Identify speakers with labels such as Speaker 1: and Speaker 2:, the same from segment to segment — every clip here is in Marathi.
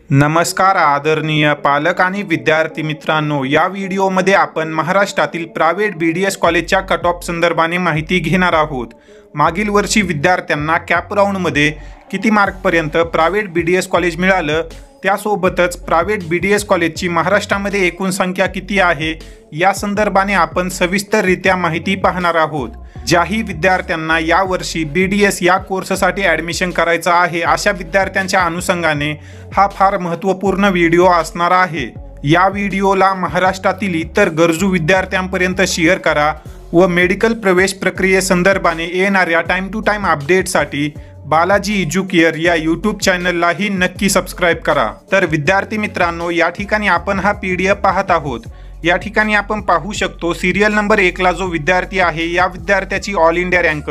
Speaker 1: नमस्कार आदरणीय पालक आणि विद्यार्थी मित्रांनो, या व्हिडिओमध्ये आपण महाराष्ट्रातील प्रायव्हेट BDS कॉलेजच्या कट ऑफ संदर्भाने माहिती घेणार आहोत। मागील वर्षी विद्यार्थ्यांना कॅप राऊंडमध्ये किती मार्कपर्यंत प्रायव्हेट BDS कॉलेज मिळालं, त्यासोबतच प्रायव्हेट BDS कॉलेजची महाराष्ट्रामध्ये एकूण संख्या किती आहे या संदर्भाने आपण सविस्तररित्या माहिती पाहणार आहोत। ज्याही विद्यार्थ्यांना यावर्षी BDS या कोर्ससाठी ॲडमिशन करायचं आहे अशा विद्यार्थ्यांच्या अनुषंगाने हा फार महत्त्वपूर्ण व्हिडिओ असणार आहे। या व्हिडिओला महाराष्ट्रातील इतर गरजू विद्यार्थ्यांपर्यंत शेअर करा व मेडिकल प्रवेश प्रक्रियेसंदर्भाने येणाऱ्या टाइम टू टाइम अपडेटसाठी बालाजी एज्युकेअर या यूट्यूब चॅनललाही नक्की सबस्क्राईब करा। तर विद्यार्थी मित्रांनो, या ठिकाणी आपण हा PDF पाहत आहोत। या ठिकाणी आपण पाहू शकतो सिरियल नंबर 1 ला जो विद्यार्थी आहे या विद्यार्थ्याची ऑल इंडिया रँक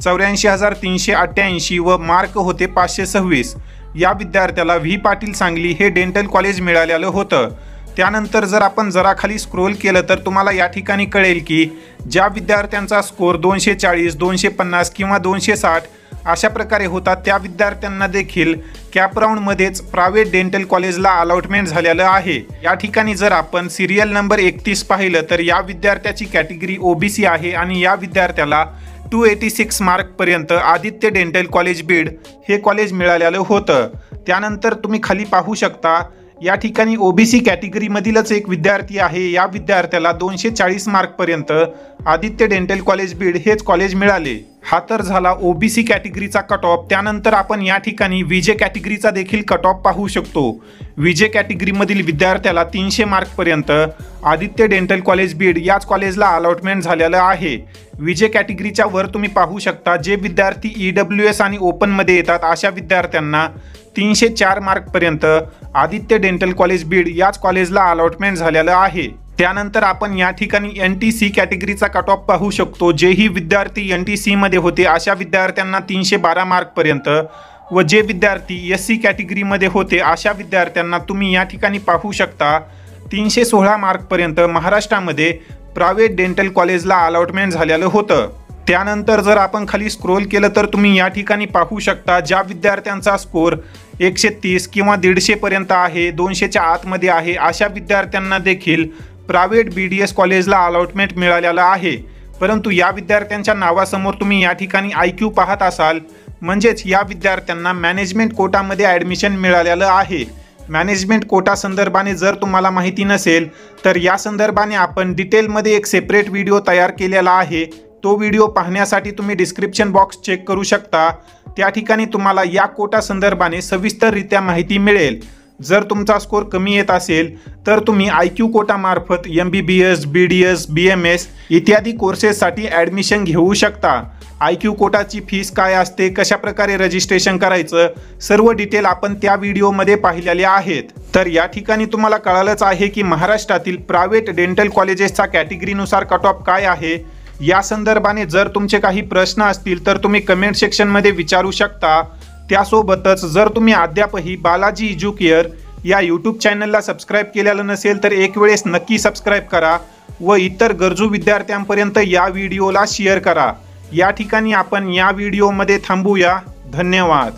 Speaker 1: 84,388 व मार्क होते 526। या विद्यार्थ्याला व्ही पाटील सांगली हे डेंटल कॉलेज मिळालेलं होतं। त्यानंतर जर आपण जरा खाली स्क्रोल केलं तर तुम्हाला या ठिकाणी कळेल की ज्या विद्यार्थ्यांचा स्कोर 240, 250 किंवा 260 अशा प्रकारे होता त्या विद्यार्थ्यांना देखील कॅप राऊंडमध्येच प्रायव्हेट डेंटल कॉलेजला अलॉटमेंट झालेलं आहे। या ठिकाणी जर आपण सिरियल नंबर 31 पाहिलं तर या विद्यार्थ्याची कॅटेगरी OBC आहे आणि या विद्यार्थ्याला 286 मार्कपर्यंत आदित्य डेंटल कॉलेज बीड हे कॉलेज मिळालेलं होतं। त्यानंतर तुम्ही खाली पाहू शकता या ठिकाणी OBC कॅटेगरीमधीलच एक विद्यार्थी आहे, या विद्यार्थ्याला 240 मार्कपर्यंत आदित्य डेंटल कॉलेज बीड हेच कॉलेज मिळाले। हा तर झाला OBC कॅटेगरीचा कट ऑफ। त्यानंतर आपण या ठिकाणी VJ कॅटेगरीचा देखील कट ऑफ पाहू शकतो। VJ कॅटेगरीमधील विद्यार्थ्याला 300 मार्कपर्यंत आदित्य डेंटल कॉलेज बीड याच कॉलेजला अलॉटमेंट झालेलं आहे। VJ कॅटेगरीच्या वर तुम्ही पाहू शकता जे विद्यार्थी EWS आणि ओपनमध्ये येतात अशा विद्यार्थ्यांना 304 मार्कपर्यंत आदित्य डेंटल कॉलेज बीड याच कॉलेजला अलॉटमेंट झालेलं आहे। त्यानंतर आपण या ठिकाणी NTC कॅटेगरीचा कट ऑफ पाहू शकतो। जेही विद्यार्थी NTC मध्ये होते अशा विद्यार्थ्यांना 312 मार्कपर्यंत व जे विद्यार्थी SC कॅटेगरीमध्ये होते अशा विद्यार्थ्यांना तुम्ही या ठिकाणी पाहू शकता 316 मार्कपर्यंत महाराष्ट्रामध्ये प्रायव्हेट डेंटल कॉलेजला अलॉटमेंट झालेलं होतं। त्यानंतर जर आपण खाली स्क्रोल केलं तर तुम्ही या ठिकाणी पाहू शकता ज्या विद्यार्थ्यांचा स्कोर 130 किंवा 150 पर्यंत आहे, 200च्या आतमध्ये आहे अशा विद्यार्थ्यांना देखील प्रायव्हेट BDS कॉलेजला अलॉटमेंट मिळालेलं आहे। परंतु या विद्यार्थ्यांच्या नावासमोर तुम्ही या ठिकाणी IQ पाहत असाल, म्हणजेच या विद्यार्थ्यांना मॅनेजमेंट कोटामध्ये ॲडमिशन मिळालेलं आहे। मॅनेजमेंट कोटा संदर्भाने जर तुम्हाला माहिती नसेल तर या संदर्भाने आपण डिटेलमध्ये एक सेपरेट व्हिडिओ तयार केलेला आहे। तो व्हिडिओ पाहण्यासाठी तुम्ही डिस्क्रिप्शन बॉक्स चेक करू शकता। त्या ठिकाणी तुम्हाला या कोटा संदर्भाने सविस्तररित्या माहिती मिळेल। जर तुमचा स्कोर कमी येत असेल तर तुम्ही IQ कोटामार्फत MBBS, BDS, BMS इत्यादी कोर्सेससाठी ॲडमिशन घेऊ शकता। IQ कोटाची फीस काय असते, कशा प्रकारे रजिस्ट्रेशन करायचं, सर्व डिटेल आपण त्या व्हिडिओमध्ये पाहिलेले आहेत। तर या ठिकाणी तुम्हाला कळालंच आहे की महाराष्ट्रातील प्रायव्हेट डेंटल कॉलेजेसचा कॅटेगरीनुसार कट ऑफ काय आहे। या संदर्भाने जर तुमचे काही प्रश्न असतील तर तुम्ही कमेंट सेक्शनमध्ये विचारू शकता। त्यासोबतच जर तुम्ही अद्यापही बालाजी एज्युकेअर या यूट्यूब चॅनलला सबस्क्राईब केलेलं नसेल तर एक वेळेस नक्की सबस्क्राईब करा व इतर गरजू विद्यार्थ्यांपर्यंत या व्हिडिओला शेअर करा। या ठिकाणी आपण या व्हिडिओमध्ये थांबूया। धन्यवाद।